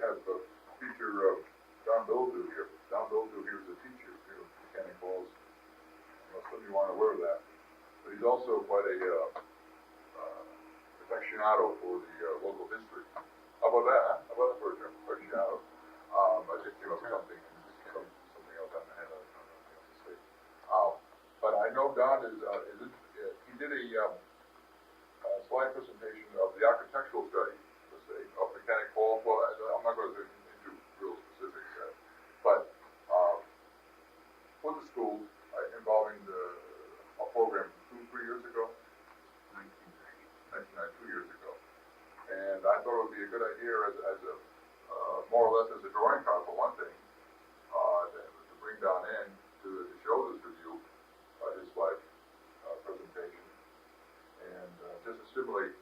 have a feature of Don Bilodeau here. Don Bilodeau here is a teacher here at Mechanic Falls. Some of you aren't aware of that. But he's also quite a aficionado for the local history. How about that? Huh? How about that for a term, aficionado? I just came up with something else on my head. I don't know what else to say. But I know Don he did a slide presentation of the architectural study, let's say, of Mechanic Falls. Well, I'm not going to go into real specifics yet, but for the school involving a program 2 years ago, 2 years ago, and I thought it would be a good idea as a more or less as a drawing card for one thing, to bring Don in to show this review, his slide presentation, and just to stimulate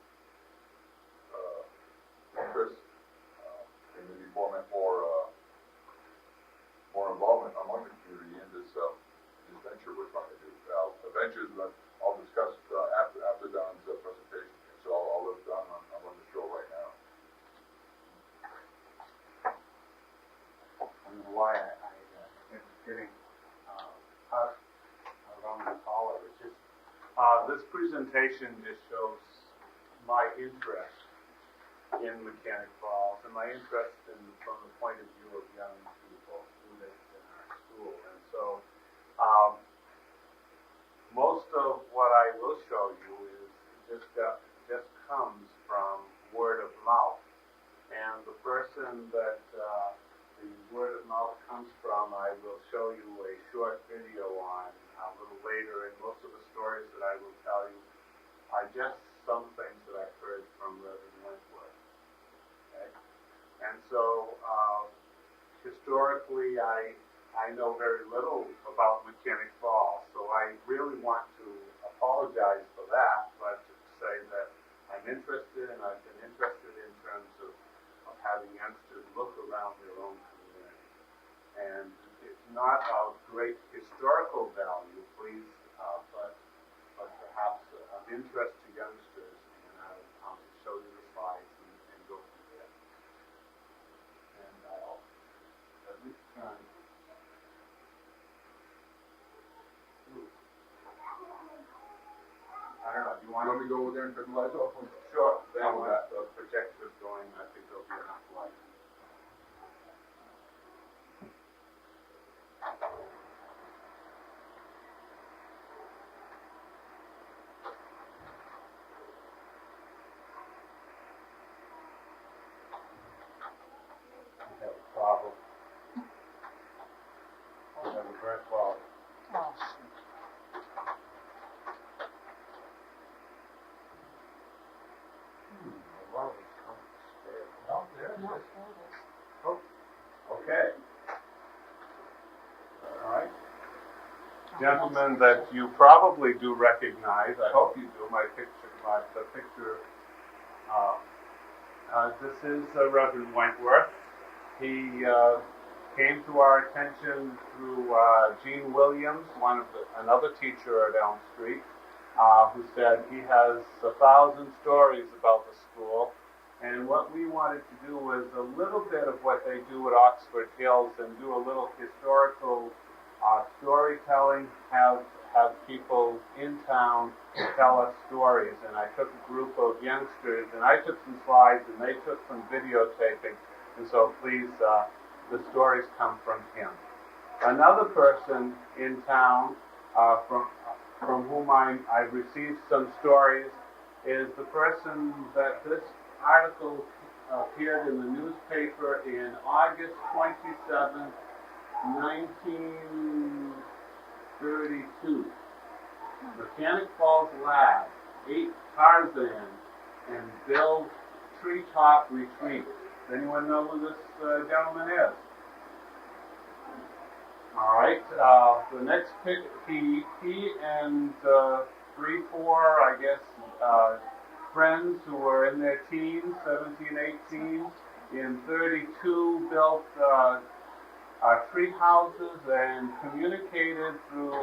interest and maybe more involvement among the community in this venture we're trying to do. Now, the ventures I'll discuss after Don's presentation, so I'll let Don run the show right now. I don't know why I am getting hushed around the collar. It's just this presentation just shows my interest in Mechanic Falls and my interest from the point of view of young people, students in our school. And so most of what I will show you is just comes from word of mouth. And the person that the word of mouth comes from, I will show you a short video on a little later, and most of the stories that I will tell you are just some things that I've heard from Reverend Wentworth. Okay? And so historically, I know very little about Mechanic Falls, so I really want to apologize for that, but to say that I'm interested, and I've been interested in terms of having youngsters look around their own community. And it's not of great historical value, please, but perhaps of interest to youngsters, and I'll show you the slides and go from there. And I'll at least try. I don't know, do you want me to go over there and turn the lights off? Sure. Then when the projector's going, I think there'll be enough light. I have a problem. I have a very problem. Oh, Okay. All right. Gentlemen that you probably do recognize, I hope you do, the picture. This is Reverend Wentworth. He came to our attention through Gene Williams, another teacher at Elm Street, who said he has 1,000 stories about the school. And what we wanted to do was a little bit of what they do at Oxford Hills and do a little historical storytelling, have people in town tell us stories. And I took a group of youngsters, and I took some slides, and they took some videotaping. And so please, the stories come from him. Another person in town from whom I've received some stories is the person that this article appeared in the newspaper in August 27, 1932. Mechanic Falls Lab, 8 Tarzan, and build treetop retreat. Does anyone know who this gentleman is? All right. The next pick, he and 3, 4, I guess, friends who were in their teens, 17, 18, in 32, built tree houses and communicated through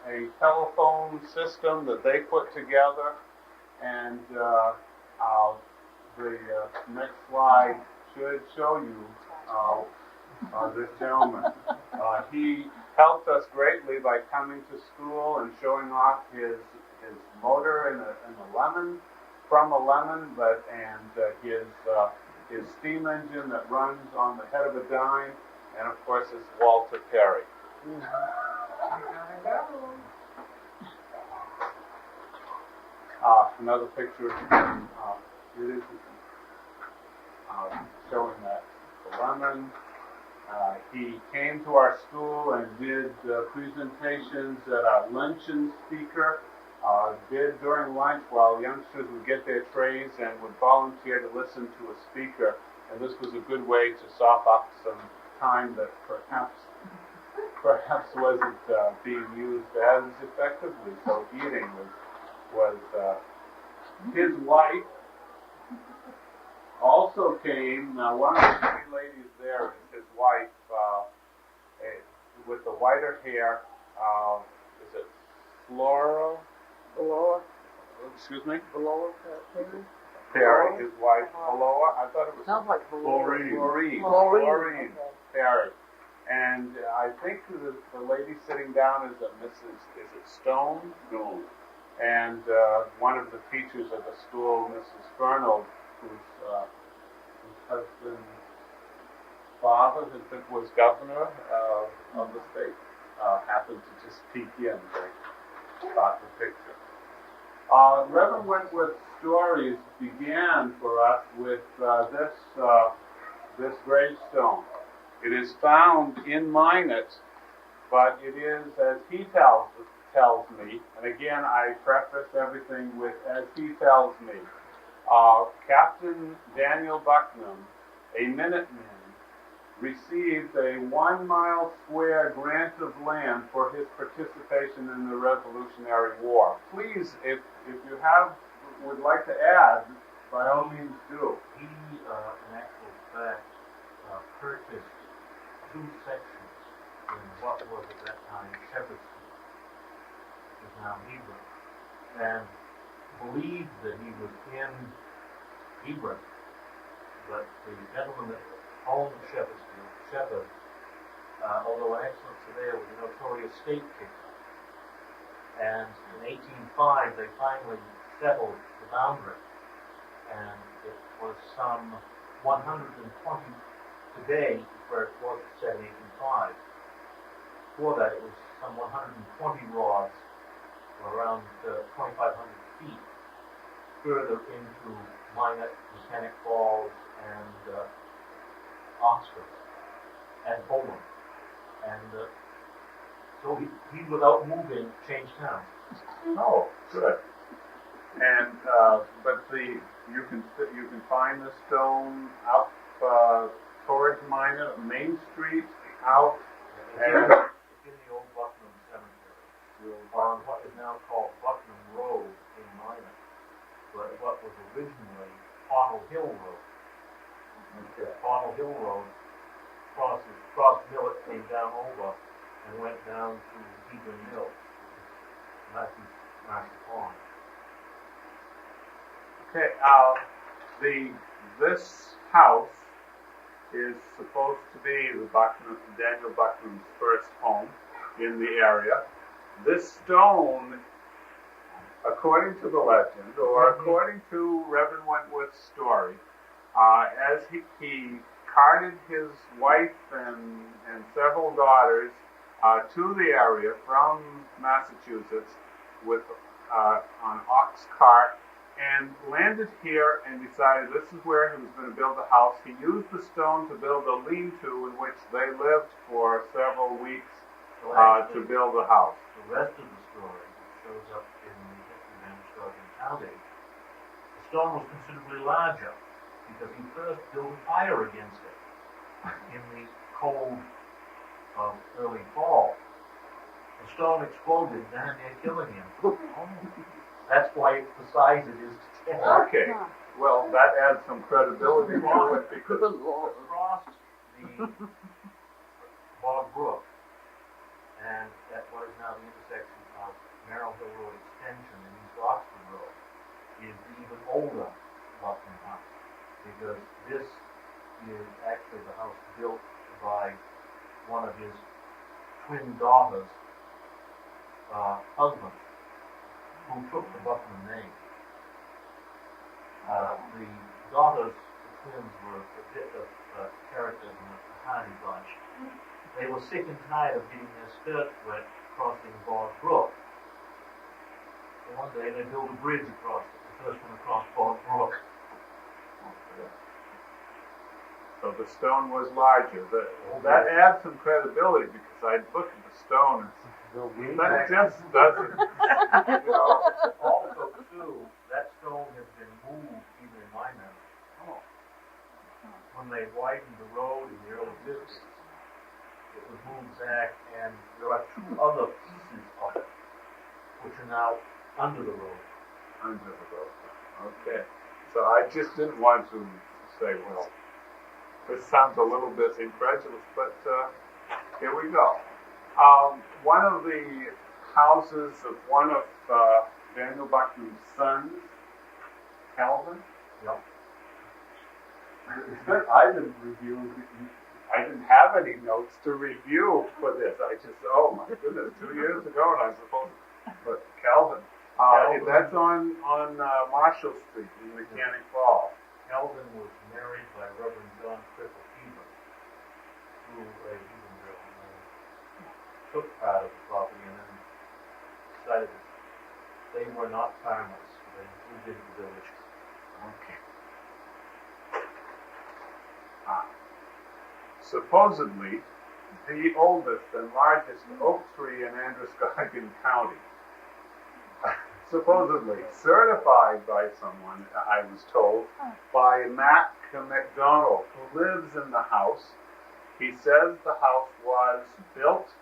a telephone system that they put together. And the next slide should show you this gentleman. He helped us greatly by coming to school and showing off his motor in a lemon, from a lemon, his steam engine that runs on the head of a dime, and of course his Walter Perry. Another picture of him. It is showing that the lemon. He came to our school and did presentations at our luncheon speaker. Did during lunch while youngsters would get their trays and would volunteer to listen to a speaker. And this was a good way to sop up some time that perhaps wasn't being used as effectively. So eating was his wife also came. Now one of the three ladies there is his wife with the whiter hair. Is it Flora? Below, Excuse me? below, Perry, his wife, Aloha. I thought it was sounds like Florine. Okay. Perry. And I think the lady sitting down is a Mrs. Is it Stone? No. And one of the teachers at the school, Mrs. Fernald, whose husband's father was governor of the state, happened to just peek in. They caught the picture. Reverend Wentworth's stories began for us with this gravestone. It is found in Minot, but it is, as he tells me, and again I preface everything with as he tells me, Captain Daniel Bucknam, a Minuteman, received a 1 mile square grant of land for his participation in the Revolutionary War. Please, if you would like to add, by all means do. He, in actual fact, purchased 2 sections in what was at that time Shepherdston, which is now Hebron, and believed that he was in Hebron, but the gentleman that owned Shepherd, although an excellent surveyor, was a notorious state kicker. And in 1805, they finally settled the boundary, and it was some 120 today, where it was set in 1805. Before that, it was some 120 rods, or around 2,500 feet, further into Minot, Mechanic Falls, and Oxford, and Poland. And so he, without moving, changed hands. Oh, good. And but you can find the stone up towards Minot, Main Street, out, and It's in the old Bucknam Cemetery, on what is now called Bucknam Road in Minot, but what was originally Pottle Hill Road. okay. Pottle Hill Road crossed Millet, came down over, and went down to Hebron Mill. Matthew Master Pond. Okay. This house is supposed to be Daniel Bucknam's first home in the area. This stone, according to the legend, or according to Reverend Wentworth's story, as he carted his wife and several daughters to the area from Massachusetts with on ox cart, and landed here and decided this is where he was going to build a house. He used the stone to build a lean-to in which they lived for several weeks to build a house. The rest of the story shows up in the History of Historical County. The stone was considerably larger because he first built a fire against it in the cold of early fall. The stone exploded, damn near killing him. That's why it's the size it is today. Okay. Well, that adds some credibility to it because Across the Bog Brook, and at what is now the intersection of Merrill Hill Road Extension and East Oxford Road, is the even older Bucknam House, because this is actually the house built by one of his twin daughters' husbands, who took the Buckman name. The daughters, the twins, were a bit of characters in a hardy bunch. They were sick and tired of getting their skirts wet crossing Bog Brook. So one day they built a bridge across it, the first one across Bog Brook. So the stone was larger. That adds some credibility because I look at the stone and that just doesn't. Also, too, that stone has been moved even in my memory. When they widened the road in the early 50s, it was moved back, and there are two other pieces of it which are now under the road. Under the road. Okay. So I just didn't want to say, well, this sounds a little bit incredulous, but here we go. One of the houses of one of Daniel Buckman's sons, Calvin. Yep. I didn't review. I didn't have any notes to review for this. I just, oh my goodness, 2 years ago, and I suppose. But Calvin, that's on Marshall Street in Mechanic Falls. Calvin was married by Reverend John Cripple Heber, who took part of the property and then decided that they were not farmers. They moved into the village. Okay. Supposedly, the oldest and largest oak tree in Androscoggin County. Supposedly certified by someone, I was told, by Mac McDonald, who lives in the house. He says the house was built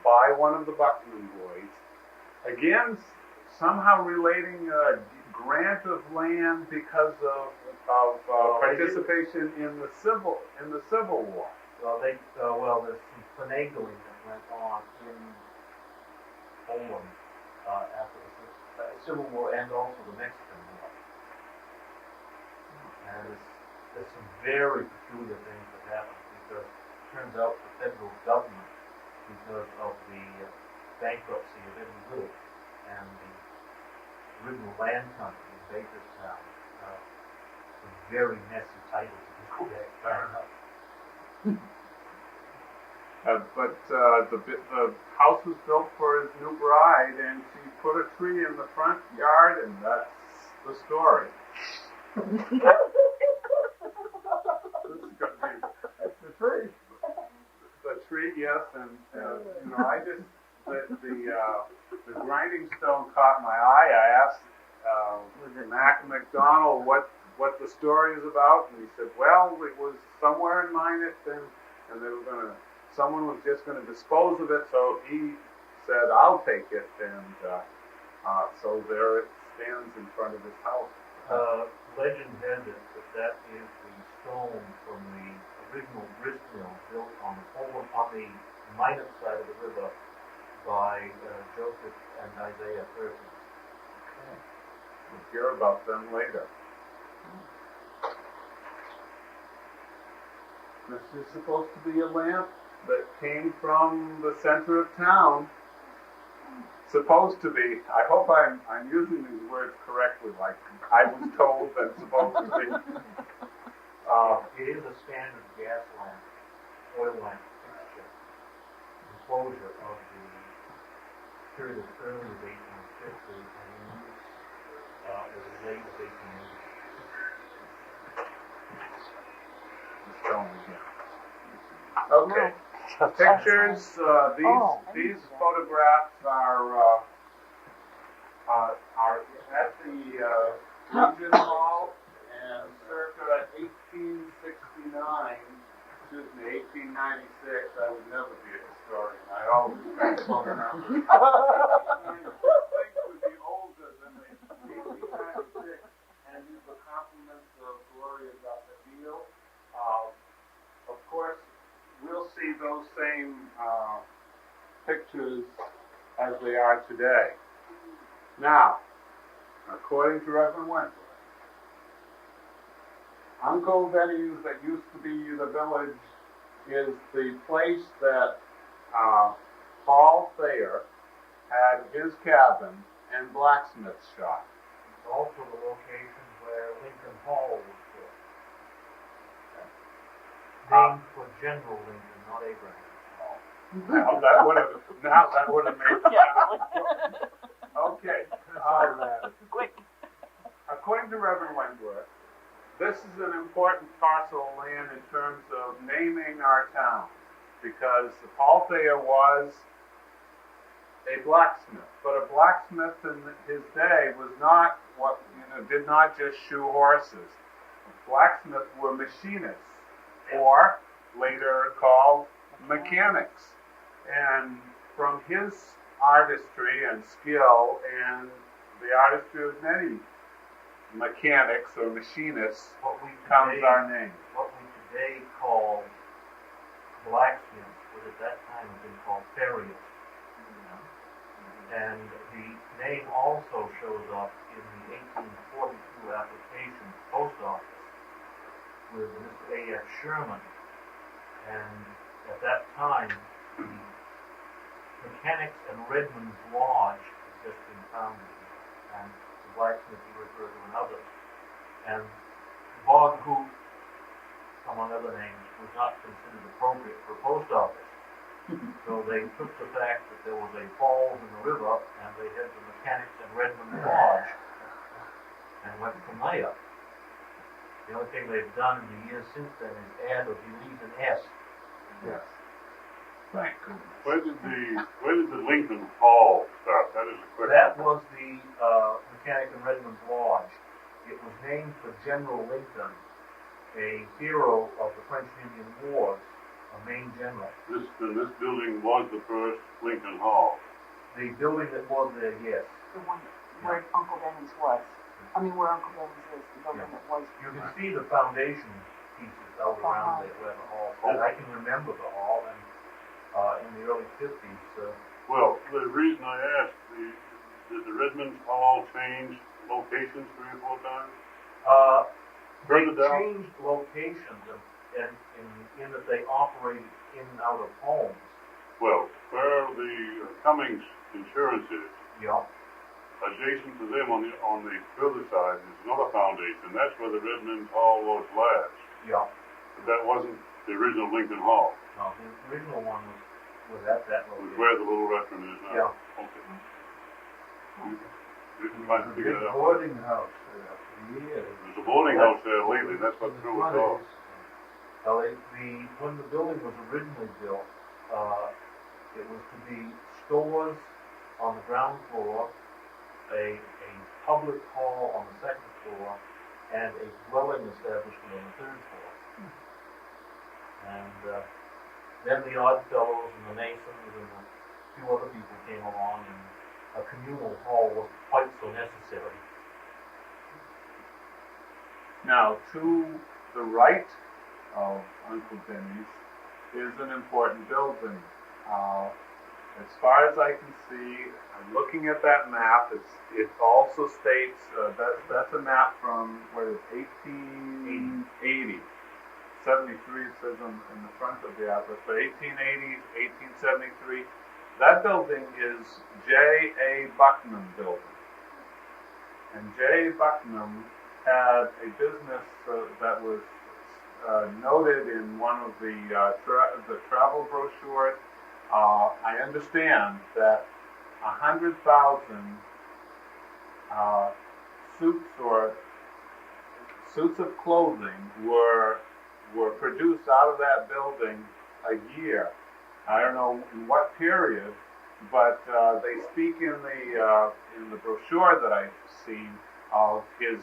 by one of the Buckman boys. Again, somehow relating a grant of land because of participation in the Civil War. Well, there's some finagling that went on in Poland after the Civil War and also the Mexican War. And there's some very peculiar things that happened because it turns out the federal government, because of the bankruptcy of Edward Wood and the original land company in Bakerstown, some very messy titles in Quebec, fair enough. But the house was built for his new bride, and she put a tree in the front yard, and that's the story. That's the tree. The tree, yes, and I just the grinding stone caught my eye. I asked Mac McDonald what the story is about, and he said, well, it was somewhere in Minot, and they were someone was just going to dispose of it, so he said, I'll take it, and so there it stands in front of his house. Legend has it that is the stone from the original grist mill built on the Minot side of the river by Joseph and Isaiah Perkins. Okay. We'll hear about them later. This is supposed to be a lamp that came from the center of town. Supposed to be. I hope I'm using these words correctly, like I was told and supposed to be. It is a standard gas lamp, oil lamp fixture, enclosure of the period as early as 1850 and as late as 1880. Okay. Pictures. These photographs are at the Legion Hall, and circa 1869. 1896. I would never be a historian. I always kind of slow down. Things would be older than the 1896, and these were compliments of Gloria Gassaville. Of course, we'll see those same pictures as they are today. Now, according to Reverend Wentworth, Uncle Benny's that used to be the village is the place that Paul Thayer had his cabin and blacksmith shop. It's also the location where Lincoln Hall was built. Named for General Lincoln, not Abraham Hall. Now that would have made sense. Okay. Quick. According to Reverend Wentworth, this is an important parcel of land in terms of naming our town, because Paul Thayer was a blacksmith, but a blacksmith in his day was not did not just shoe horses. Blacksmiths were machinists, or later called mechanics. And from his artistry and skill and the artistry of many mechanics or machinists comes our name. What we today call blacksmiths would at that time have been called farriers. And the name also shows up in the 1842 application post office with Mr. A.F. Sherman. And at that time, the Mechanics and Redmond's Lodge had just been founded here, and the blacksmith he referred to another. And Bog Hoop, among other names, was not considered appropriate for a post office. So they took the fact that there was a falls in the river, and they had the Mechanics and Redmond Lodge, and went from there. The only thing they've done in the years since then is add or delete an S. Yes. Thank goodness. Where did the Lincoln Hall start? That is a question. That was the Mechanic and Redmond Lodge. It was named for General Lincoln, a hero of the French and Indian Wars, a Maine general. This building was the first Lincoln Hall. The building that was there, yes. The one where Uncle Benny's was. I mean, where Uncle Benny's is, the building that was. You can see the foundation pieces out around there where the hall. And I can remember the hall, and in the early 50s. Well, the reason I asked, did the Redmond Hall change locations 3 or 4 times? They Further down? changed locations and in that they operated in and out of homes. Well, where the Cummings Insurance is, Yeah. adjacent to them on the further side is another foundation. That's where the Redmond Hall was last. Yeah. But that wasn't the original Lincoln Hall. No, the original one was at that It was location. where the little restaurant is now. Yeah. Okay. You can try to figure that out. boarding house there for years. There's a boarding house there lately, that's what threw us off. When the building was originally built, it was to be stores on the ground floor, a public hall on the second floor, and a dwelling establishment on the third floor. And then the Odd Fellows and the Masons and a few other people came along, and a communal hall wasn't quite so necessary. Now, to the right of Uncle Benny's is an important building. As far as I can see, I'm looking at that map. It also states that's a map from what is 1880. 73 it says in the front of the atlas, but 1880, 1873. That building is J.A. Bucknam building. And J.A. Bucknam had a business that was noted in one of the travel brochures. I understand that 100,000 suits of clothing were produced out of that building a year. I don't know in what period, but they speak in the brochure that I've seen of his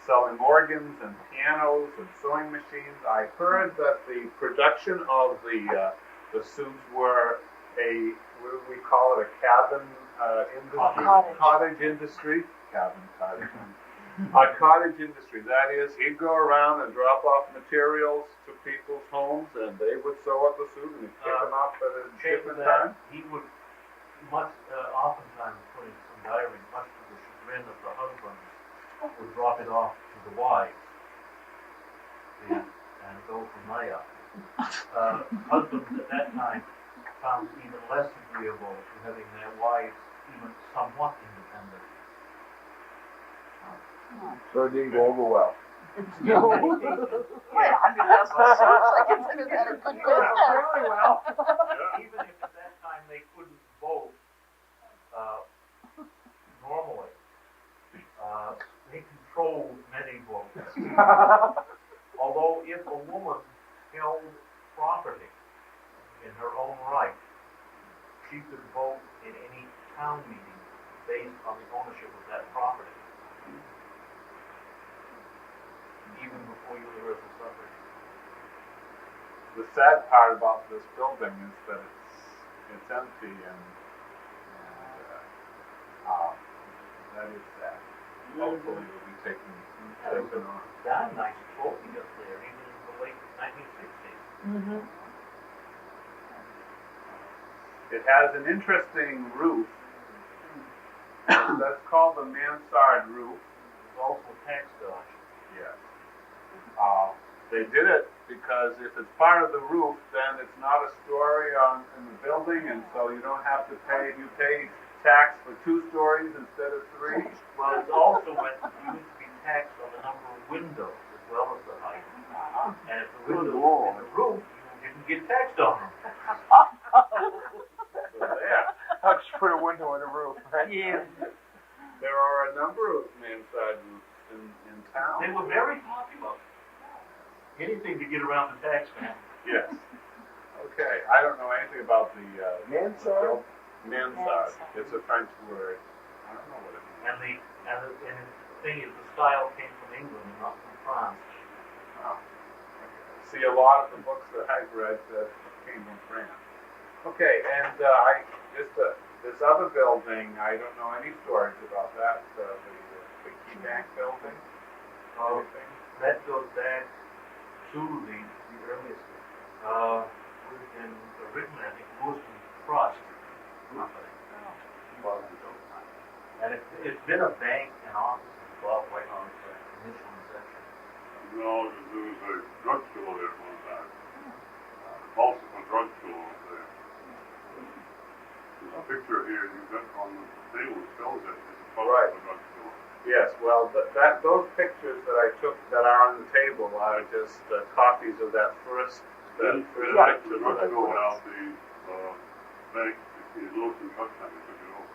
selling organs and pianos and sewing machines. I heard that the production of the suits were what do we call it, a cabin industry? Cottage industry. Cottage. A cottage industry. That is, he'd go around and drop off materials to people's homes, and they would sew up a suit and he'd pick them up at a different time. He would oftentimes put in some diaries, much to the chagrin of the husbands, would drop it off to the wives. go from there. Husbands at that time found it even less agreeable to having their wives even somewhat independent. So it didn't go over well. Wait, $100,000 suits, I consider that a good business. Really well. Even if at that time they couldn't vote normally, they controlled many votes. Although if a woman held property in her own right, she could vote in any town meeting based on the ownership of that property, even before universal suffrage. The sad part about this building is that it's empty and that is sad. Hopefully it will be taken on. Darn nice trophy up there, even in the late 1960s. Mm-hmm. It has an interesting roof. That's called the mansard roof. It's also tax dodge. Yes. They did it because if it's part of the roof, then it's not a story in the building, and so you don't have to pay. You pay tax for 2 stories instead of 3. Well, it's also used to be taxed on the number of windows as well as the height. And if the windows were in the roof, you didn't get taxed on them. So there. How'd you put a window in a roof, right? Yeah. There are a number of mansard roofs in town. They were very popular. Anything to get around the tax man. Yes. Okay. I don't know anything about the Mansard? Mansard. It's a French word. I don't know what it means. And the thing is, the style came from England and not from France. Oh. Okay. See, a lot of the books that I've read came from France. Okay, and this other building, I don't know any stories about that. The Key Bank building. Anything? That goes back to the earliest. Would have been originally, I think, Lewiston Trust Company. And it's been a bank and office involved right on its initial inception. No, there was a drugstore there at one time. Multiple drugstores there. There's a picture here you've got on the table that shows it. It's a photo Right. of a drugstore. Yes, well, those pictures that I took that are on the table are just copies of that first Then first the picture. drugstore out the bank, the Lewiston Trust Company took it over.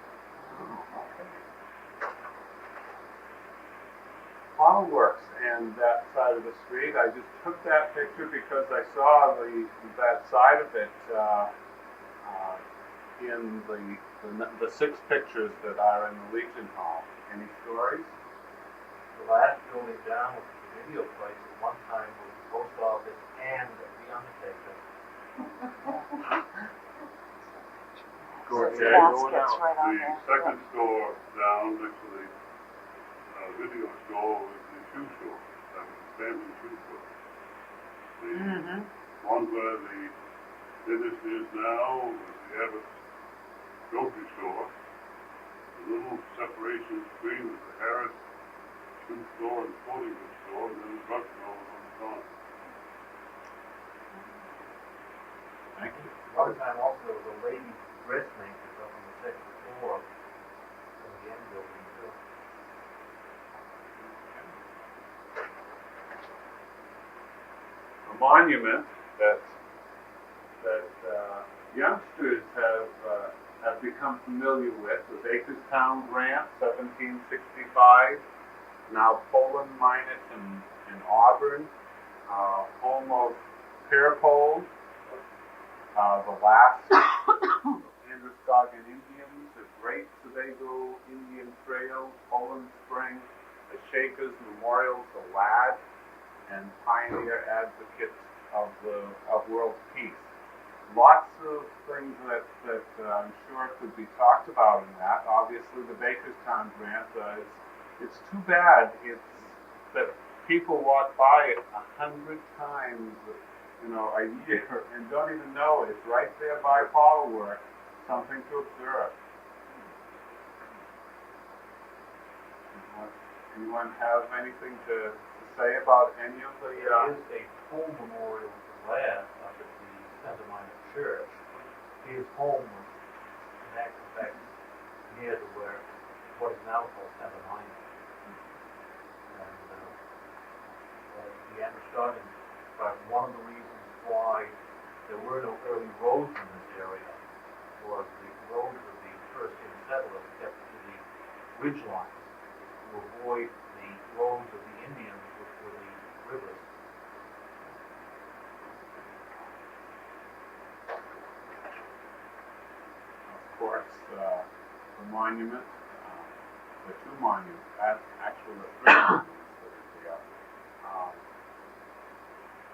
Auto Works and that side of the street. I just took that picture because I saw that side of it in the 6 pictures that are in the Legion Hall. Any stories? The last building down, which was the video place, at one time was the post office and the undertaker. So it's Yeah, baskets going out. right on The there. second store down next to the video store was the shoe store. That was the family shoe store. The Mm-hmm. one where the dentist is now was the Abbott's grocery store. The little separation between was the Harris shoe store and sporting goods store, and then the drugstore was on the corner. Thank you. One time also there was a ladies' dressmaker up on the second floor of the end building too. A monument that youngsters have become familiar with was Acrestown Grant, 1765. Now Poland Minot in Auburn, home of Parapoles, the last Androscoggin Indians, the Great Sebago Indian Trail, Poland Spring, the Shakers Memorial, the Lad, and pioneer advocates of world peace. Lots of things that I'm sure could be talked about in that. Obviously, the Bakerstown Grant it's too bad that people walk by it 100 times, a year and don't even know it's right there by Paul Work. Something to observe. Anyone have anything to say about any of the? There is a full memorial to Ladd up at the Center Minor Church. His home was, in actual fact, near to where what is now called Center Minor. And the Amherstonians, but one of the reasons why there were no early roads in this area was the roads of the first-in settlers kept to the ridge lines to avoid the roads of the Indians, which were the rivers. Of course, the monument, the two monuments, actually the three monuments that are here.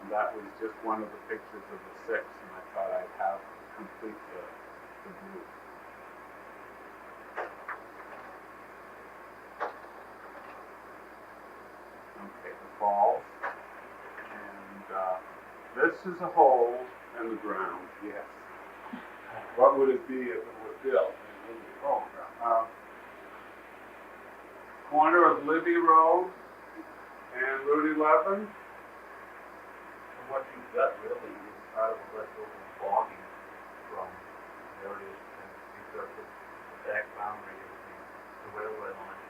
And that was just one of the pictures of the six, and I thought I'd have complete the group. Okay, the falls. And this is a hole in the ground, yes. What would it be if it were built? Corner of Libby Road and Route 11. And what you've got really is part of the leftover logging from areas and because of the back boundary of the railway line.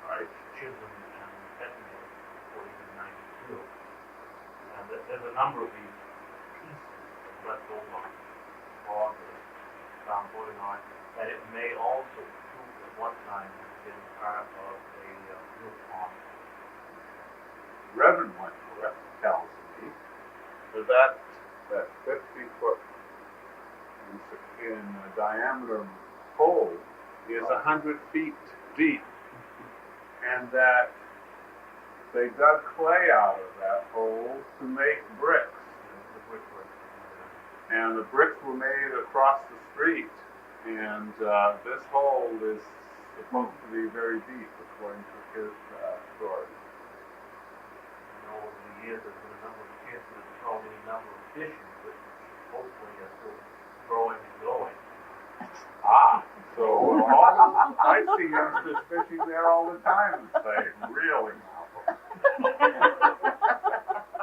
Right. Chisholm and Pettingill before even 92. And there's a number of these pieces of leftover logging found floating on, and it may also at one time have been part of a roof pond. Reverend Wentworth tells me that 50-foot in diameter hole is 100 feet deep, and that they dug clay out of that hole to make bricks. The brickwork. And the bricks were made across the street, and this hole is supposed to be very deep, according to his story. And over the years, there's been a number of kids that have thrown any number of fishes, but hopefully are still growing and going. So I see youngsters fishing there all the time and say, really?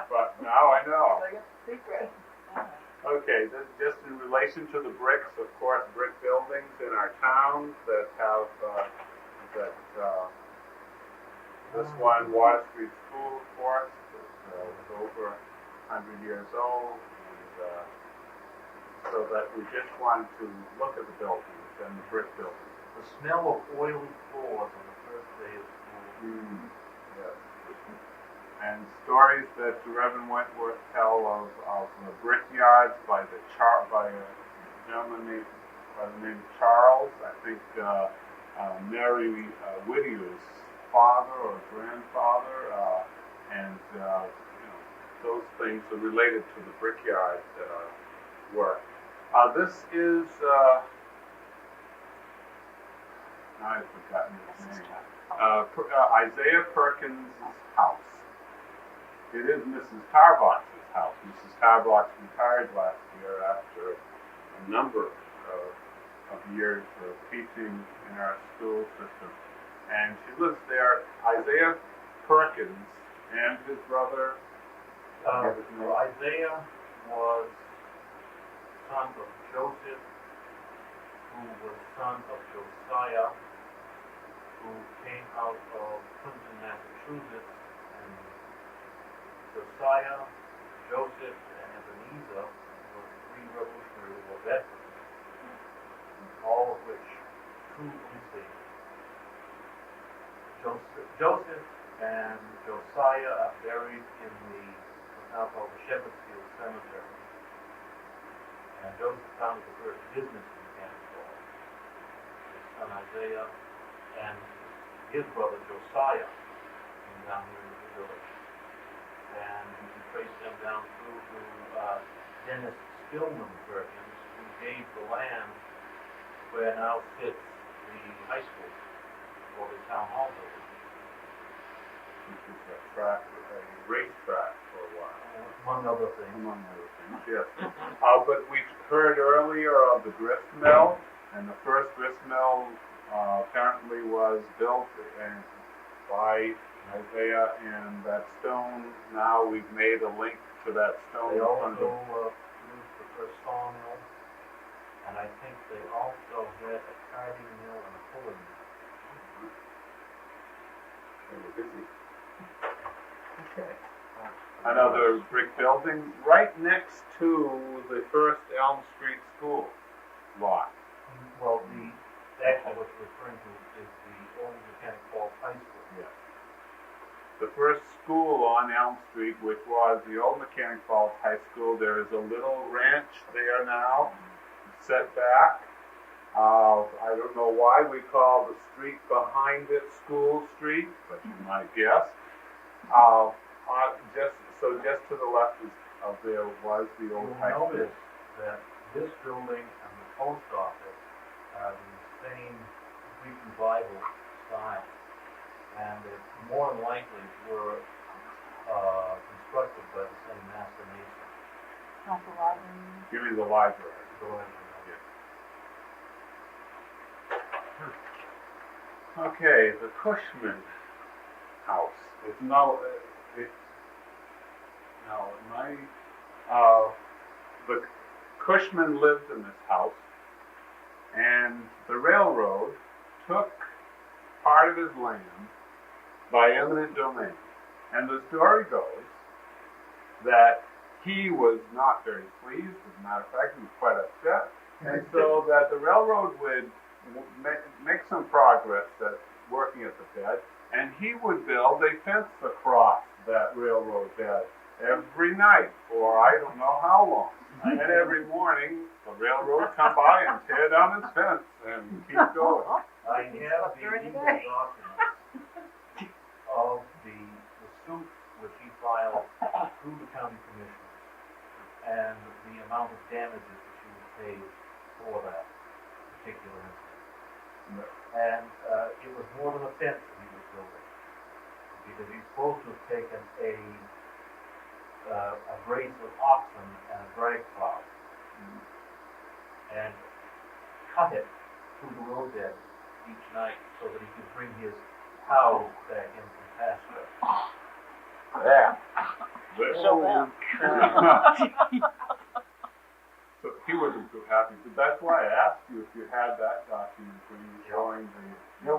But now I know. Secret. Okay, just in relation to the bricks, of course, brick buildings in our towns that have, this one, Water Street School, of course, that was over 100 years old, and so that we just wanted to look at the buildings and the brick buildings. The smell of oily floors on the first day of school. Yes. And stories that Reverend Wentworth tell of the brickyards by a gentleman by the name of Charles, I think Mary Whittier's father or grandfather, and those things are related to the brickyard work. This is I've forgotten his name. Isaiah Perkins' house. It is Mrs. Tarbox's house. Mrs. Tarbox retired last year after a number of years of teaching in our school system. And she lives there. Isaiah Perkins and his brother. Isaiah was son of Joseph, who was son of Josiah, who came out of Clinton, Massachusetts, and Josiah, Joseph, and Ebenezer were three Revolutionary War veterans, all of which, Joseph and Josiah are buried in what's now called the Shepherd's Field Cemetery. And Joseph founded the first business in Canada. His son Isaiah and his brother Josiah came down here in the village. And you can trace them down through to Dennis Stillman Perkins, who gave the land where now sits the high school, or the town hall building. Which is a racetrack for a while. Among other things. Among other things, yes. But we heard earlier of the grist mill, and the first grist mill apparently was built by Isaiah, and that stone, now we've made a link to that stone They in front also of used the first sawmill, and I think they also had a carding mill and a pulling mill. They were busy. Okay. Another brick building right next to the first Elm Street School lot. Well, actually what you're referring to is the old Mechanic Falls High School. Yes. The first school on Elm Street, which was the old Mechanic Falls High School, there is a little ranch there now, set back. I don't know why we call the street behind it School Street, but you might guess. Just to the left of there was the old You'll high school. notice that this building and the post office are the same Greek Bible style, and they more than likely were constructed by the same master mason. Not the library. Give me the library. Okay, the Cushman house. It's no, the Cushman lived in this house, and the railroad took part of his land by eminent domain. And the story goes that he was not very pleased. As a matter of fact, he was quite upset. And so that the railroad would make some progress at working at the bed, and he would build a fence across that railroad bed every night for I don't know how long. And every morning, the railroad would come by and tear down his fence and keep going. I have the legal documents of the suit which he filed through the county commissioners and the amount of damages that he was paid for that particular incident. And it was more than a fence that he was building, because he's supposed to have taken a brace of oxen and a drag plow and cut it through the roadbed each night so that he could bring his cows back in from pasture. Yeah. So So he wasn't too happy. But that's why I asked you if you had that document when you were showing the. No,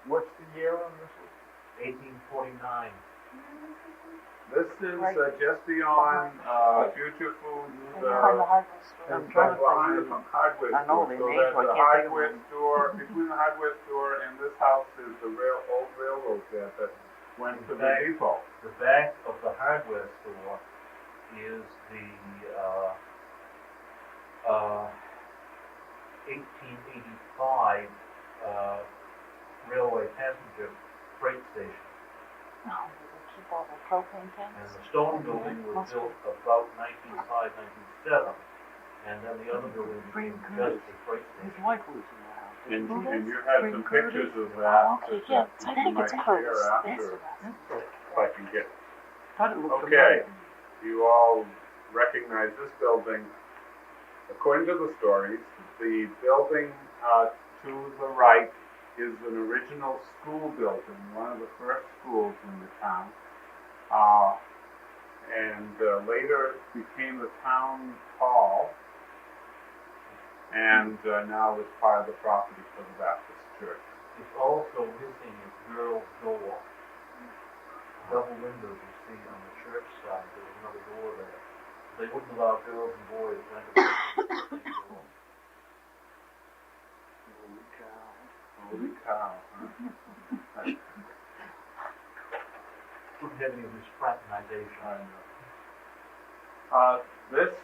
what's the year on this? 1849. This is just beyond Future Foods. Behind the hardware store. And behind the hardware I know, store. they So made that one, the I can't think of hardware one. store, between the hardware store and this house is the old railroad bed that went to the depot. The back of the hardware store is the 1885 railway passenger freight station. No, did they keep all the propane And tanks? the stone building was built about 1905, 1907. And then the other building became just a freight His station. wife lives in that house. And Who and does? you had Green some Curtis? pictures of that. Oh, okay, yeah, that I you think it's might Curtis. share That's after, the if I can get. Thought it looked Okay, familiar. you all recognize this building. According to the stories, the building to the right is an original school building, one of the first schools in the town. And later became the town hall, and now is part of the property for the Baptist Church. It's also missing its girl's door. Double windows you see on the church side, there's another door there. They wouldn't allow girls and boys to enter the same door. Holy cow. Holy cow, huh? Wouldn't have any of this fraternization. I know. This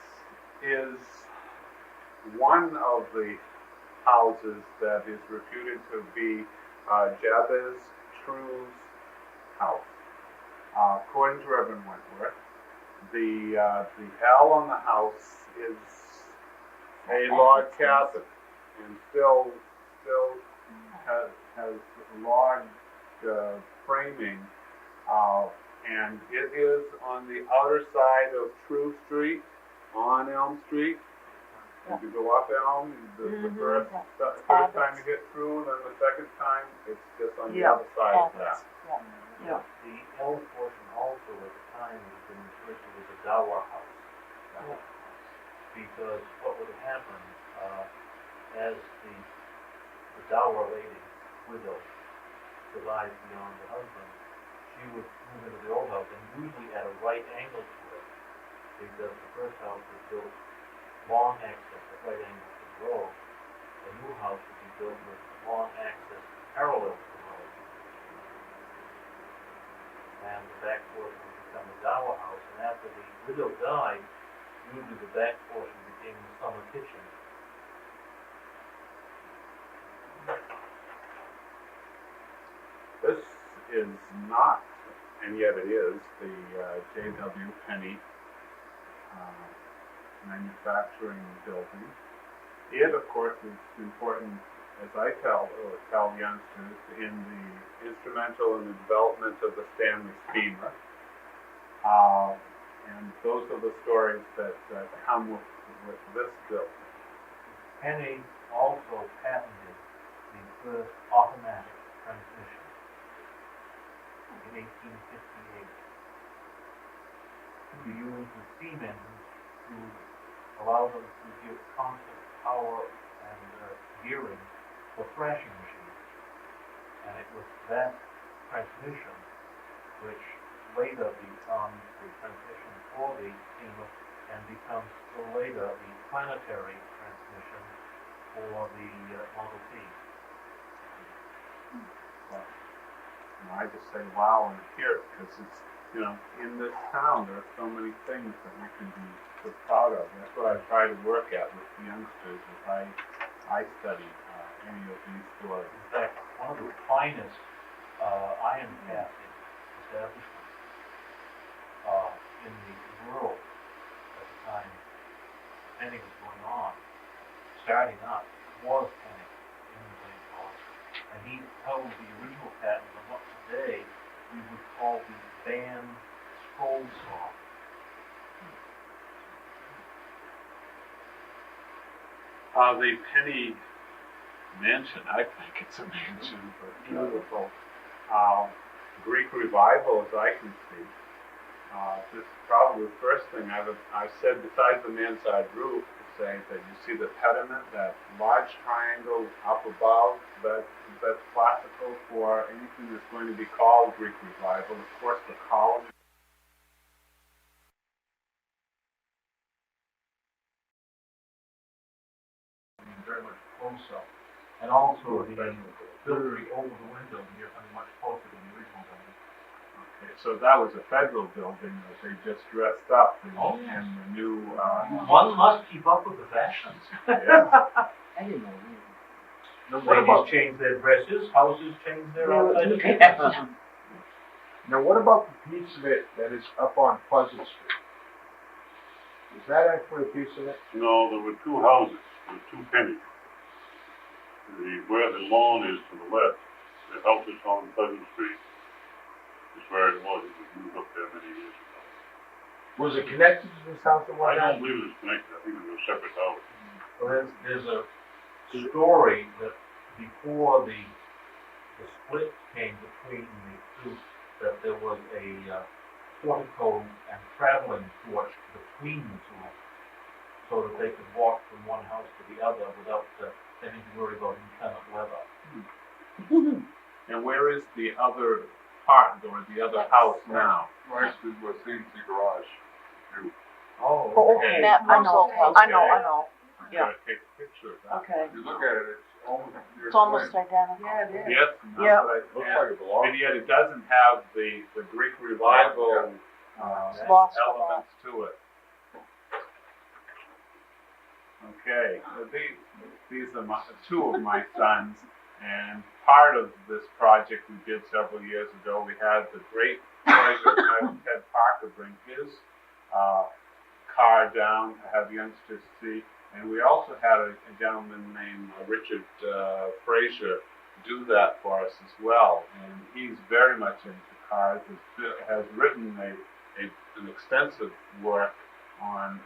is one of the houses that is reputed to be Jabez True's house. According to Reverend Wentworth, the L on the house is a log cabin, and still has log framing. And it is on the outer side of True Street, on Elm Street. As you go up Elm, the first time you hit through, and then the second time, it's just on the other side of that. Yeah. Yeah. The L portion also at the time was been referred to as a dower house. Because what would happen, as the dower lady, widow, survived beyond the husband, she would move into the old house, and usually at a right angle to it, because the first house was built long access at right angle to the road. The new house would be built with long access parallel to the road. And the back portion would become the dower house, and after the widow died, usually the back portion became the summer kitchen. This is not, and yet it is, the J.W. Penney manufacturing building. It, of course, is important, as I tell youngsters, in the instrumental in the development of the Stanley steamer. And those are the stories that come with this building. Penny also patented the first automatic transmission in 1858 to be used with steam engines to allow them to give constant power and gearing for thrashing machines. And it was that transmission which later becomes the transmission for the steamer and becomes later the planetary transmission for the Model T. Well, I just say wow and hear it, because it's, in this town there are so many things that we can be so proud of. That's what I try to work at with the youngsters as I study any of these stories. In fact, one of the finest iron casting establishments in the world at the time Penny was going on, starting up, was Penny in St. Paul. And he held the original patent on what today we would call the band scroll saw. The Penny Mansion, I think it's a mansion, but beautiful. Greek revival, as I can see. This is probably the first thing I've said besides the mansard roof, to say that you see the pediment, that large triangle up above, that's classical for anything that's going to be called Greek revival. Of course, the column. Very much closer. And also the filtering over the window, you're coming much closer to the original building. Okay, so that was a federal building that they just dressed up in, yes. in the new. One must keep up with the fashions. Yeah. I didn't know. Ladies change their dresses, houses change their outside appearance. Yeah. Now, what about the piece of it that is up on Pleasant Street? Is that actually a piece of it? No, there were two houses, there were two pennies. Where the lawn is to the left, the house is on Pleasant Street, is where it was. It was moved up there many years ago. Was it connected to this house at one I don't time? believe it was connected. I think it was a separate house. Well, there's a story that before the split came between the two, that there was a portico and traveling porch between the two, so that they could walk from one house to the other without having to worry about inclement weather. And where is the other part, or the other house now? Right, it was the garage. Oh, okay. That, I know, I know. I'm Yeah. gonna take a picture of that. Okay. If you look at it, it's almost. It's almost identical. Yeah, it is. Yes, and that's Yeah. what I, Looks like it belongs. and yet it doesn't have the Greek revival Lost a lot. elements to it. Okay, so these are two of my sons, and part of this project we did several years ago, we had the great pleasure of having Ted Parker bring his car down to have youngsters see, and we also had a gentleman named Richard Frazier do that for us as well, and he's very much into cars, has written an extensive work on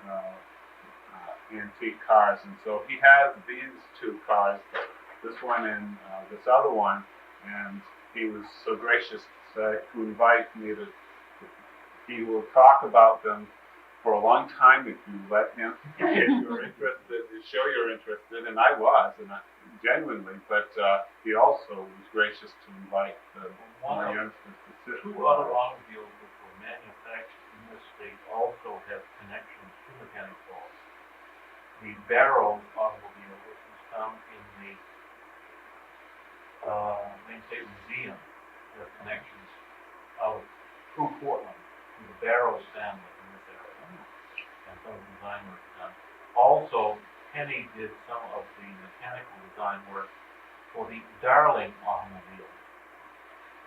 antique cars, and so he has these two cars, this one and this other one, and he was so gracious to to invite me to, he will talk about them for a long time if you let him, if you're interested, show you're interested, and I was, and I, genuinely, but he also was gracious to invite my youngsters to sit. Two other automobiles which were manufactured in this state also have connections to Mechanic Falls. The Barrow automobile, which was found in the Maine State Museum, have connections out through Portland, to the Barrow family in this area, and some of the design work done. Also, Penny did some of the mechanical design work for the Darling automobile,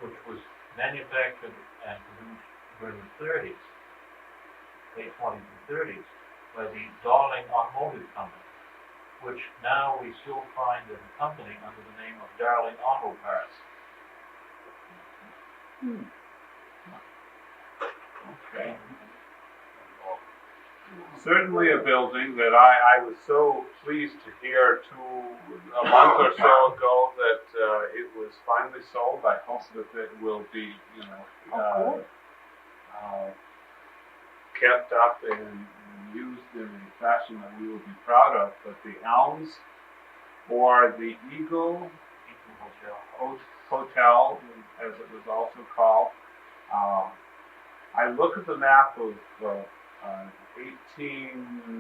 which was manufactured and produced during the 30s, late 20s and 30s, by the Darling Automotive Company, which now we still find as a company under the name of Darling Auto Parts. Okay. Certainly a building that I was so pleased to hear a month or so ago that it was finally sold. I hope that it will be, kept up and used in a fashion that we will be proud of. But the Elms, or the Eagle Hotel, as it was also called, I look at the map of 1880s,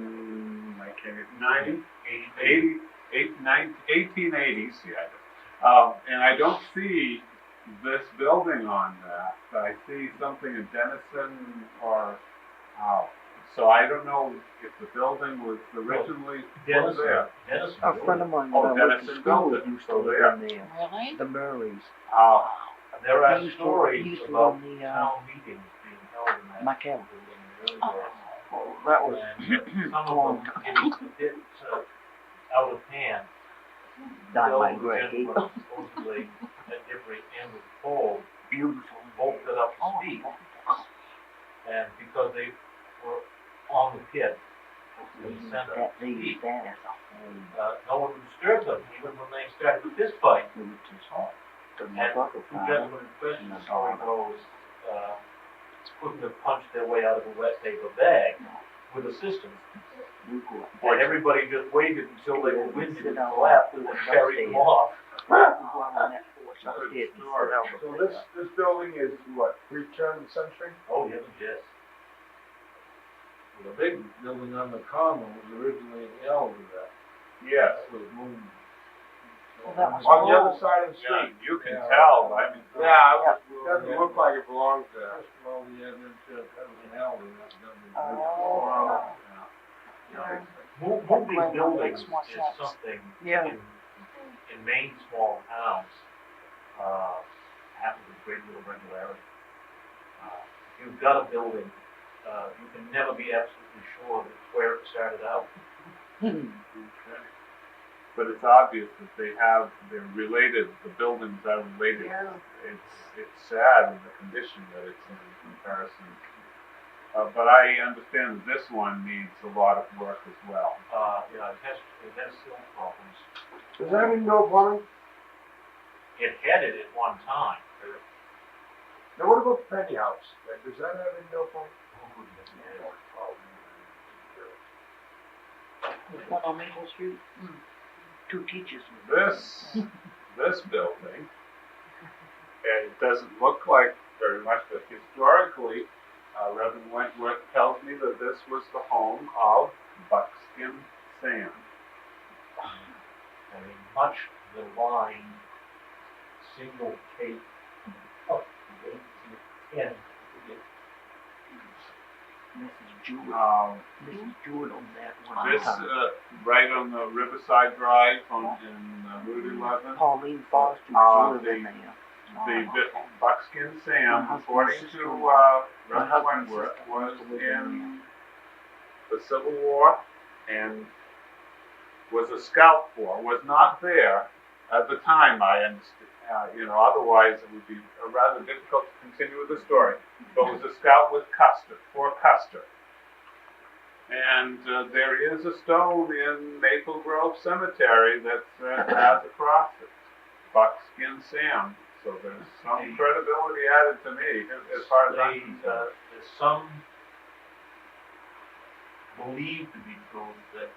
and I don't see this building on that. I see something in Denison or, so I don't know if the building was originally there. Denison. A friend of mine, Oh, when I went to Denison school, built it. used to So live there. in there. Really? The Murrays. There are He used to- stories he used to about run the, town meetings being held in that my cabin. building in the early days. Oh, that was And some of them getting a bit out of hand. done by Those Greg. gentlemen supposedly at every end of the pole Beautiful. bolted up to speed. And because they were on the pit, they were sent up That to lady, speed. that is a whole, No one would disturb them, even when they started the fist fight. it was just hard. The And motherfucker two found gentlemen in question, the story goes, couldn't have punched their way out of a wet paper bag with assistance. we go- And everybody just waited until they were winded Sit and down collapsed on and the carried them upstairs. off. we go out on that porch upstairs and sit down So with this building is what, pre-turn of the century? Oh, heavens, yes. The big building on the common was originally an L with that. Yes. That was moved. Well, that was On the other old. side of the Yeah, street? you can Yeah. tell. I mean, It doesn't look like it belongs there. First of all, we had them said that was an L with that building. Oh. Moving Right, buildings makes more is sense. something Yeah. in Maine small towns happens with great deal of regularity. If you've got a building, you can never be absolutely sure that it's where it started out. okay. But it's obvious that they're related, the buildings are related. Yeah. It's sad in the condition that it's in comparison. But I understand that this one needs a lot of work as well. It has sill problems. Does that mean no plumbing? It had it at one time. Now what about the Penny House? Does that have any no plumbing? There's one on Maple Street. Two teachers. This building, and it doesn't look like very much, but historically, Reverend Wentworth tells me that this was the home of Buckskin Sam. I mean, much the line single cape of 1810. Mrs. Jewett. Mrs. Jewett on that one. This, right on the Riverside Drive in Route 11. Pauline Foster Uh, Jewett in there. The Buckskin Sam, according to Reverend Wentworth, was in the Civil War and was a scout for, was not there at the time, I understand. Otherwise it would be rather difficult to continue with the story. But was a scout with Custer, for Custer. And there is a stone in Maple Grove Cemetery that has across it, Buckskin Sam. so there's some credibility added to me as far as I'm concerned. There's some believed to be true that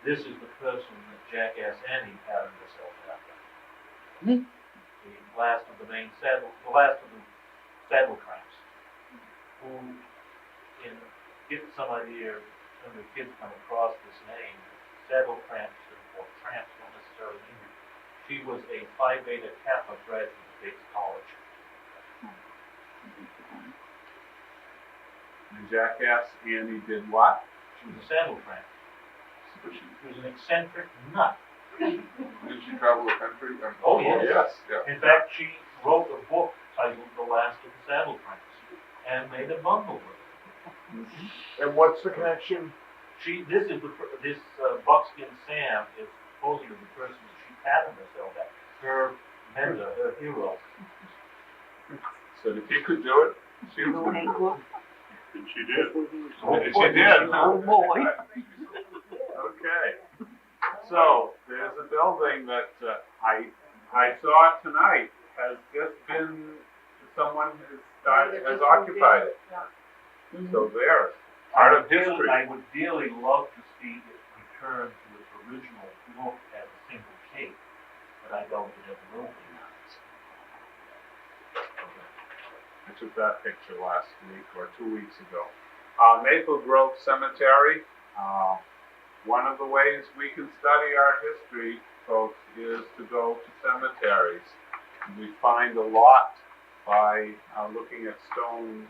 this is the person that Jackass Annie patterned herself after. The last of the saddle tramps, who, give some idea when the kids come across this name, saddle tramps or tramps don't necessarily mean it. She was a Phi Beta Kappa graduate of Bates College. And Jackass Annie did what? She was a saddle tramp. She was an eccentric nut. Did she travel the country? Oh, yes. Yes, yeah. In fact, she wrote a book titled The Last of the Saddle Tramps and made a bundle with it. And what's the connection? This Buckskin Sam is supposedly the person that she patterned herself at. Her mentor, her hero. So if you could do it, she was going to do it. And she did. She did. Oh, boy. Okay. So there's a building that I saw tonight has just been, someone has occupied it. So there, part of history. I would dearly love to see it return to its original look as a single cape, but I doubt it ever will be. I took that picture last week or 2 weeks ago. Maple Grove Cemetery. One of the ways we can study our history, folks, is to go to cemeteries. We find a lot by looking at stones.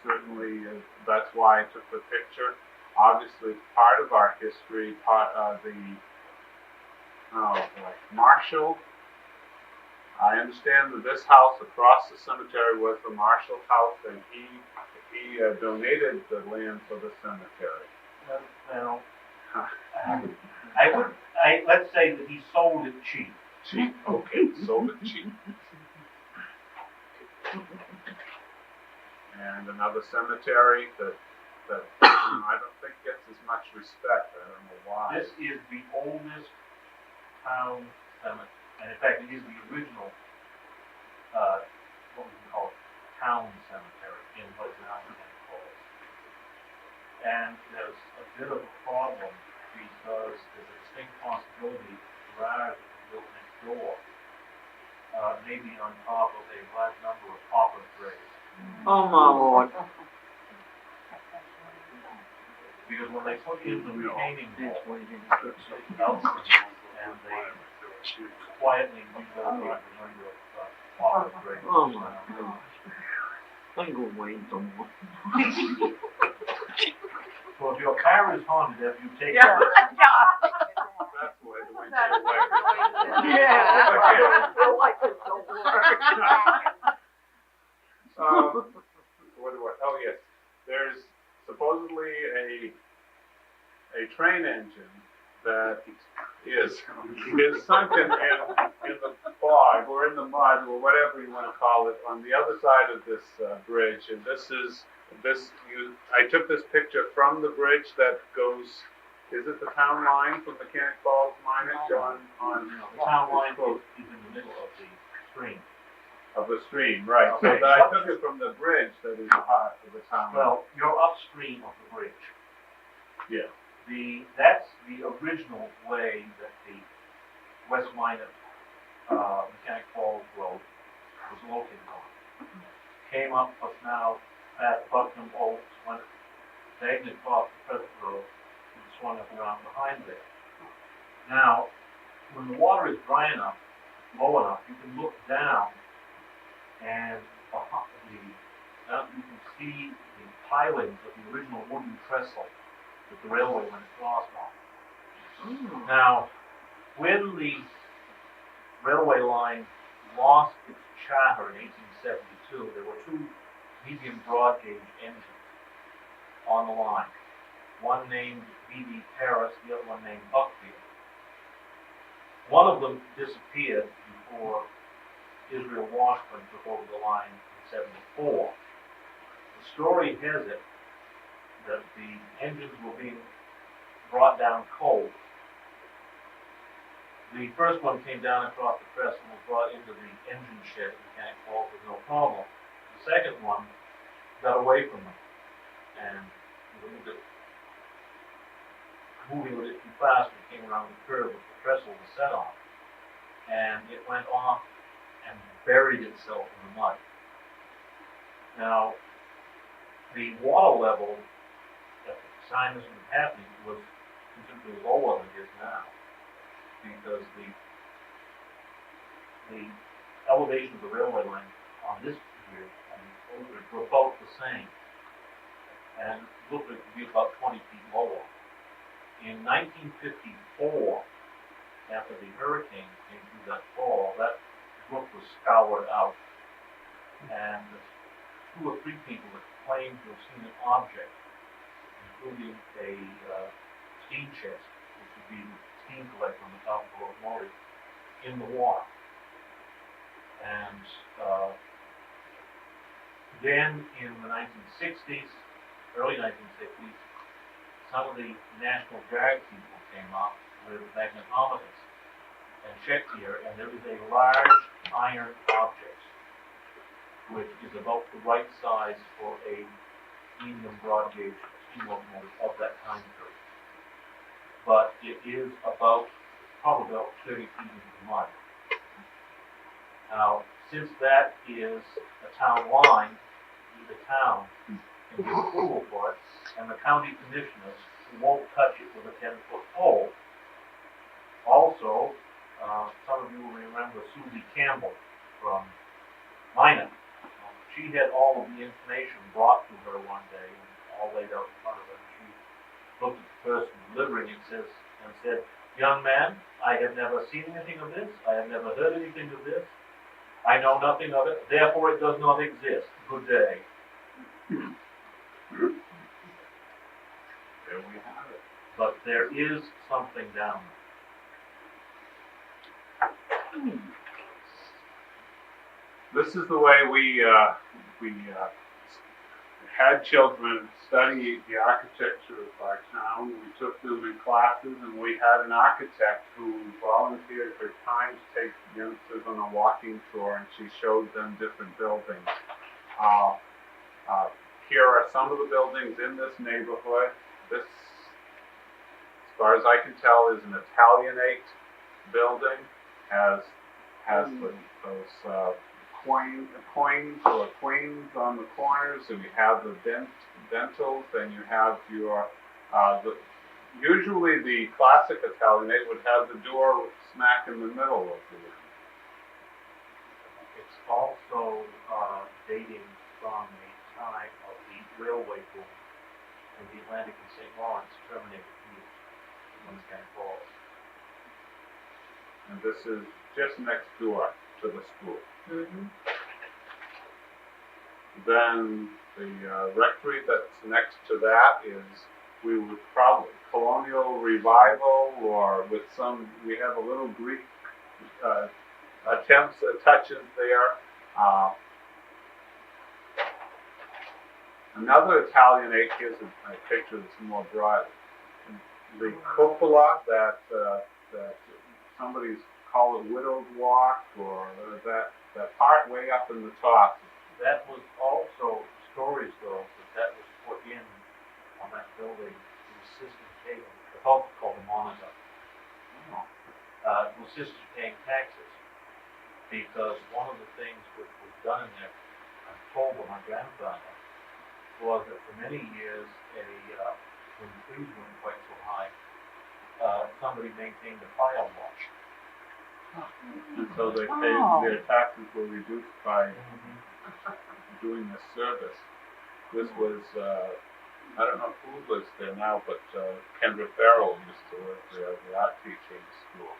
Certainly, that's why I took the picture. Obviously, part of our history, Marshall. I understand that this house across the cemetery was the Marshall house, and he donated the land for the cemetery. Well, let's say that he sold it cheap. Cheap, okay, sold it cheap. And another cemetery that I don't think gets as much respect. I don't know why. This is the oldest town cemetery, and in fact, it is the original, what we can call it, town cemetery in what is now Mechanic Falls. And there's a bit of a problem because there's a distinct possibility the garage that was built next door may be on top of a large number of pauper graves. Oh, my Lord. Because when they put in the retaining That's wall, what it is. and they quietly rebuilt the number of pauper graves. Oh, my gosh. I can go away somewhere. So if your car is haunted after you take Yeah. it, That's the way the wind chill away. Yeah. Okay. I feel like it don't work. Oh yes, there's supposedly a train engine that is sunken in the bog or in the mud or whatever you want to call it on the other side of this bridge, and I took this picture from the bridge that goes. Is it the town line from Mechanic Falls Minage on the town line is in the middle of the stream. of the stream, right? Okay. So I took it from the bridge that is part of the town. Well, you're upstream of the bridge. yeah. That's the original way that the West Minot Mechanic Falls Road was located on. Came up us now at Buckingham Oaks, went diagonally across the present road, and swung up around behind there. Now, when the water is dry enough, low enough, you can look down, and you can see the pilings of the original wooden trestle that the railway went across on. Now, when the railway line lost its charter in 1872, there were two medium broad gauge engines on the line. One named B.D. Paris, the other one named Buckfield. One of them disappeared before Israel Washburn took over the line in 74. The story has it that the engines were being brought down cold. The first one came down across the press and was brought into the engine shed at Mechanic Falls with no problem. The second one got away from them and was a little bit moving a little too fast when it came around the curve which the trestle was set on. And it went off and buried itself in the mud. Now, the water level at the time this was happening was considerably lower than it is now, because the elevation of the railway line on this pier and over it were about the same, and looked like to be about 20 feet lower. In 1954, after the hurricane came through that fall, that brook was scoured out, and 2 or 3 people that claimed to have seen an object, including a steam chest, which would be the steam collector on the top of the locomotive, in the water. And then in the 1960s, early 1960s, some of the National Guard people came up with magnetometers and checked here, and there is a large iron object, which is about the right size for a medium broad gauge steam locomotive of that time period. But it is probably about 30 feet into the mud. Now, since that is a town line, the town can give approval for it, and the county commissioners won't touch it with a 10-foot pole. Also, some of you will remember Susie Campbell from Minot. She had all of the information brought to her one day, and all laid out in front of her. She looked at the person delivering it and said, "Young man, I have never seen anything of this. I have never heard anything of this. I know nothing of it. Therefore, it does not exist. Good day." There we have it. But there is something down there. This is the way we had children study the architecture of our town. We took them in classes, and we had an architect who volunteered her time to take youngsters on a walking tour, and she showed them different buildings. Here are some of the buildings in this neighborhood. This, as far as I can tell, is an Italianate building. Has those coins or queens on the corners, and you have the dentals, and you have your usually the classic Italianate would have the door smack in the middle of the room. It's also dating from the time of the railway boom and the Atlantic and St. Lawrence terminated here in Mechanic Falls. And this is just next door to the school. Mm-hmm. Then the rectory that's next to that is, we would probably, colonial revival, or with some, we have a little Greek touches there. Another Italianate, here's a picture that's more broad. The cupola that somebody's call it Widow's Walk, or that part way up in the top. That was also stories, though, that was put in on that building to assist in paying, the folks called the monitor. To assist in paying taxes. Because one of the things which was done in there, I'm told by my grandfather, was that for many years, when the trees weren't quite so high, somebody maintained a fire watch. And so they paid, their taxes were reduced by doing this service. This was, I don't know who lives there now, but Kendra Farrell used to live there, the art teaching school.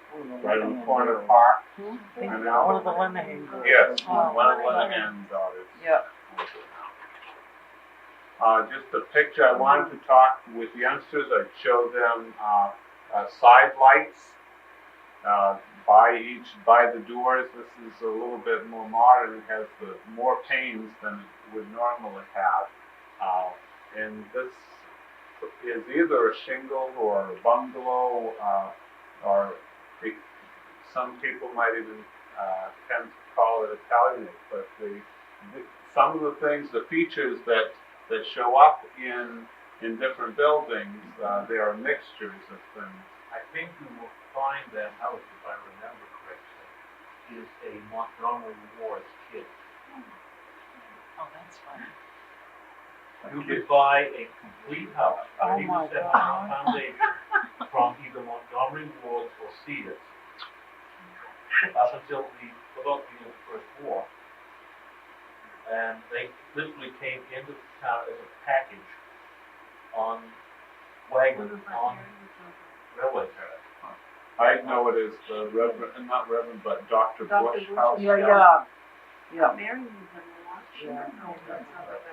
Right on the corner park. One of the Lenahan girls. Yes, one of the Lenahan daughters. Yeah. Just a picture, I wanted to talk with youngsters. I'd show them side lights by the doors. This is a little bit more modern. It has more panes than it would normally have. And this is either a shingle or a bungalow, or some people might even tend to call it Italianate, but some of the things, the features that show up in different buildings, they are mixtures of things. I think you will find that house, if I remember correctly, is a Montgomery Ward's kid. Oh, that's funny. You could buy a complete house, Oh ready my to set God. a foundation from either Montgomery Ward's or Cedars, up until about the end of the First War. And they literally came into the town as a package on wagons, on railway cars. I know it as the Reverend, not Reverend, but Dr. Bush House. Yeah. Mary was in the watch. Yeah.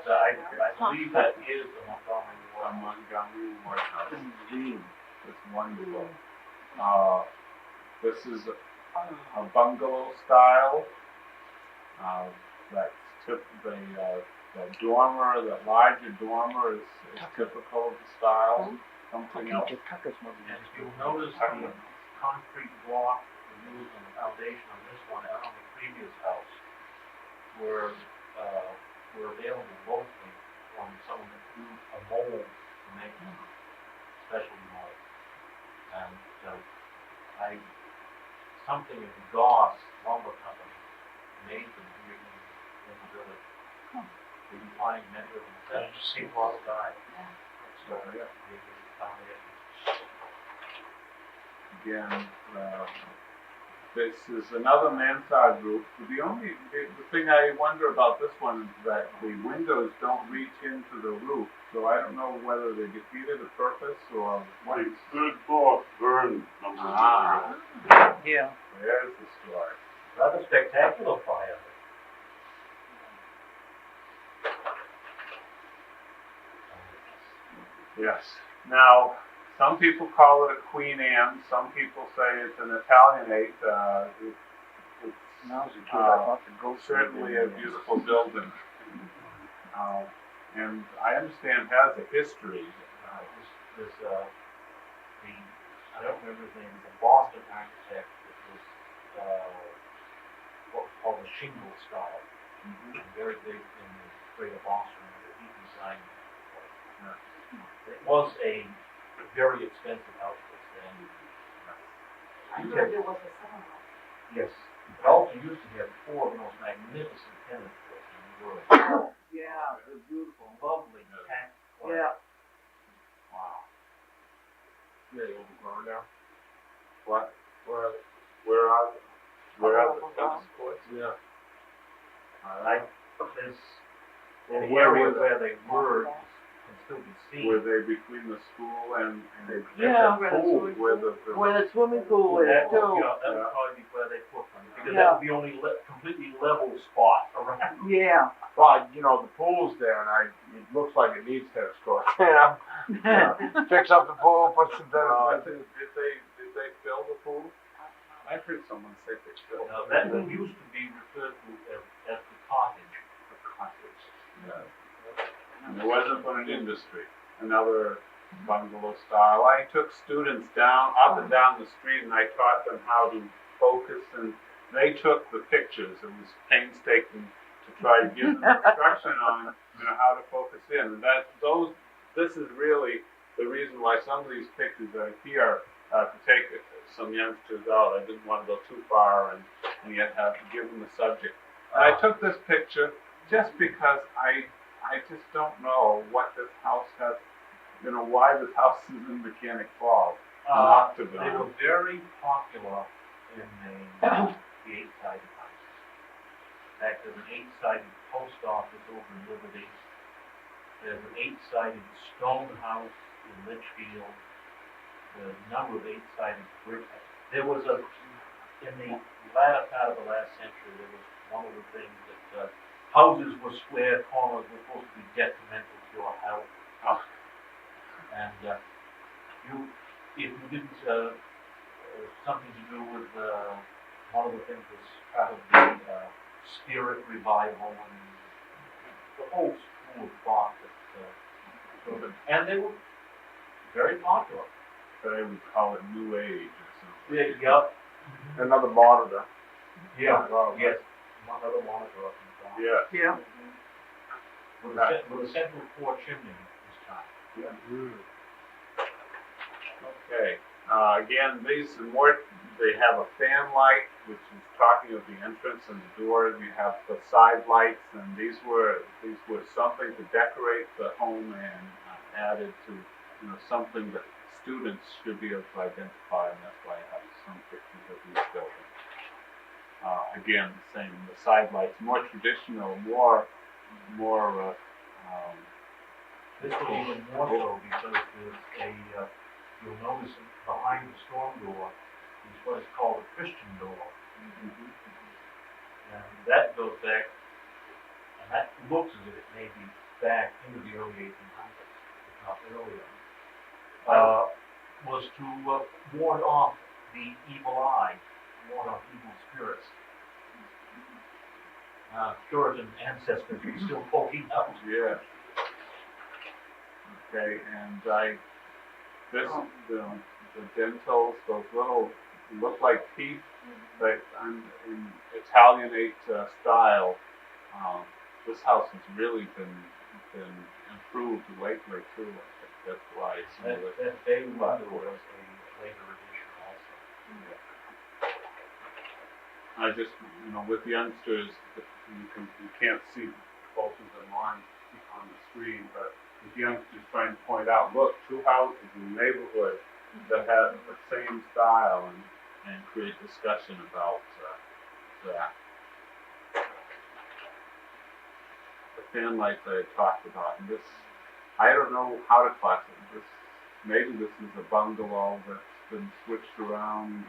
So I believe that is the Montgomery A Ward. Montgomery Ward House. Indeed. It's wonderful. This is a bungalow style. That's the dormer, the larger dormer is typical of the style. Something else. And you'll notice the concrete block used in the foundation on this one and on the previous house were available locally from someone that used a mold to make them, specialty mold. And something in the Goss Lumber Company made them here in the village. So you find many of them that people all die. So, yeah, the foundation. Again, this is another mansard roof. The thing I wonder about this one is that the windows don't reach into the roof, so I don't know whether they defeated a purpose or what. The third floor burned. Yeah. There's the story. Rather spectacular fire. Yes. Now, some people call it a Queen Anne. Some people say it's an Italianate. It's certainly a beautiful building. And I understand has a history. I don't remember his name, the Boston architect that was what was called the shingle style. Very big in the greater Boston area. He designed it. It was a very expensive house for its day. I heard there was a summer house. Yes. It also used to have four of the most magnificent tennis courts in the world. Yeah, they're beautiful. Lovely, packed. Yeah. Wow. They overgrown now. What? Where are they? Where are the Oh, tennis courts? Yeah. There's Well, an where area were they? where they were can still be seen. Were they between the school and the Yeah. pool where the Where the swimming pool is That too. would probably be where they put them, because Yeah. that would be only completely level spot around. Yeah. Well, the pool's there, and it looks like it needs tennis courts. Fix up the pool, put some tennis. Did they fill the pool? I heard someone say they filled Now, the that pool. used to be referred to as the cottage. The cottage. And it wasn't for an industry. Another bungalow style. I took students up and down the street, and I taught them how to focus, and they took the pictures. It was painstaking to try to give them instruction on how to focus in. And this is really the reason why some of these pictures are here to take some youngsters out. I didn't want to go too far and yet have to give them the subject. And I took this picture just because I just don't know what this house has, why this house is in Mechanic Falls. They were very popular in the eight-sided houses. In fact, there's an eight-sided post office over in Liberty. There's an eight-sided stone house in Litchfield. There's a number of eight-sided brick. There was in the latter part of the last century, there was one of the things that houses were square, corners were supposed to be detrimental to your health. Oh. And if you didn't, something to do with, one of the things was probably spirit revival and the whole school of thought that, and they were very popular. They would call it New Age or something. Yep, another monitor. Yeah, Well, yes, one other monitor up in the top. Yeah. Yeah. With a central four chimney this time. Okay, again, these are more, they have a fan light, which is talking of the entrance and the doors. You have the side lights, and these were something to decorate the home and added to, something that students should be able to identify, and that's why I have some pictures of these buildings. Again, same, the side lights, more traditional, This was even more so because there's you'll notice behind the storm door is what is called a Christian door. And that goes back, and that looks as if it may be back into the early 1800s, if not earlier. Was to ward off the evil eye, ward off evil spirits. Puritan ancestors are still poking out. Yeah. Okay, and the dentils, those little, look like teeth, but in Italianate style. This house has really been improved lately too. I think that's why it's That bay window was a later addition also. I just, with youngsters, you can't see both of them on the screen, but with youngsters trying to point out, look, two houses in the neighborhood that have the same style, and create discussion about that. The fan lights I had talked about, and this, I don't know how to classify this. Maybe this is a bungalow that's been switched around.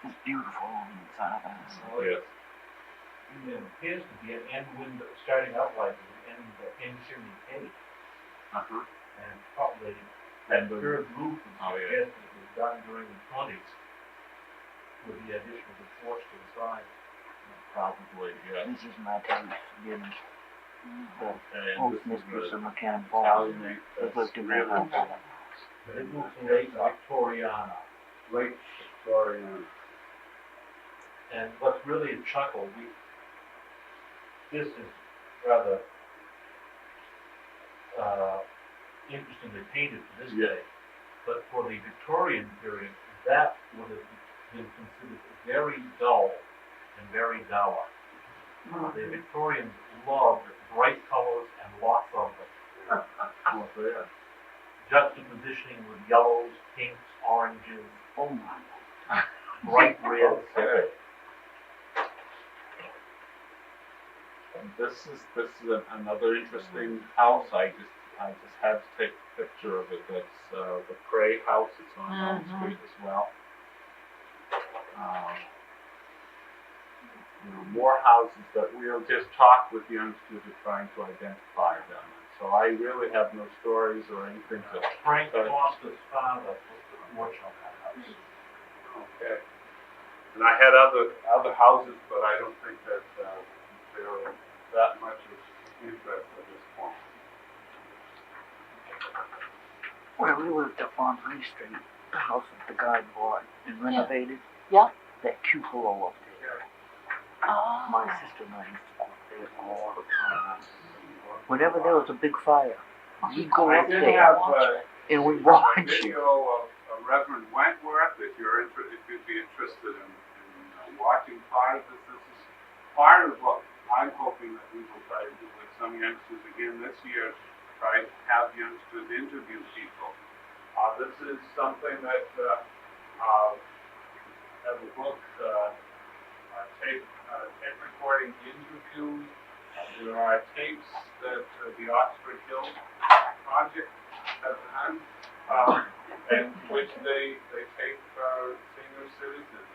It's beautiful on the inside of it. Yes. It appears to be an end window, starting out like an end chimney cave. And probably that curved roof is suggested it was done during the 20s with the addition of the porch to the side. Probably, yeah. This is my taste, again. The Okay, postmistress of McCann Falls. Italianate, It looked in really that house. But it looks late Victoriana. late Victorian. And what's really a chuckle, this is rather interestingly painted for this day. But for the Victorian period, that would have been considered very dull and very dour. The Victorians loved bright colors and lots of them. Juxtapositioning with yellows, pinks, oranges, Oh my. bright reds. Okay. And this is another interesting house. I just had to take a picture of it. That's the Cray house. It's on Elm Street as well. More houses that we'll just talk with youngsters who are trying to identify them. So I really have no stories or anything to. Frank Foster's father was the porch on that house. Okay. And I had other houses, but I don't think that they're that much of interest at this point. Where we lived up on High Street, the house that the guy bought and renovated. Yeah. That cupola up there. Oh. My sister and I used to go up there all the time. Whenever there was a big fire, we'd go I up did there have and we'd a watch it. video of Reverend Wentworth. If you'd be interested in watching part of this. This is part of what I'm hoping that we will try to do with some youngsters again this year. Try to have youngsters interview people. This is something that as a book, tape recording interviews. There are tapes that the Oxford Hill Project has done, in which they tape senior citizens.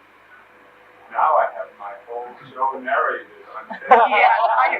Now I have my whole show narrated on tape. Yeah, I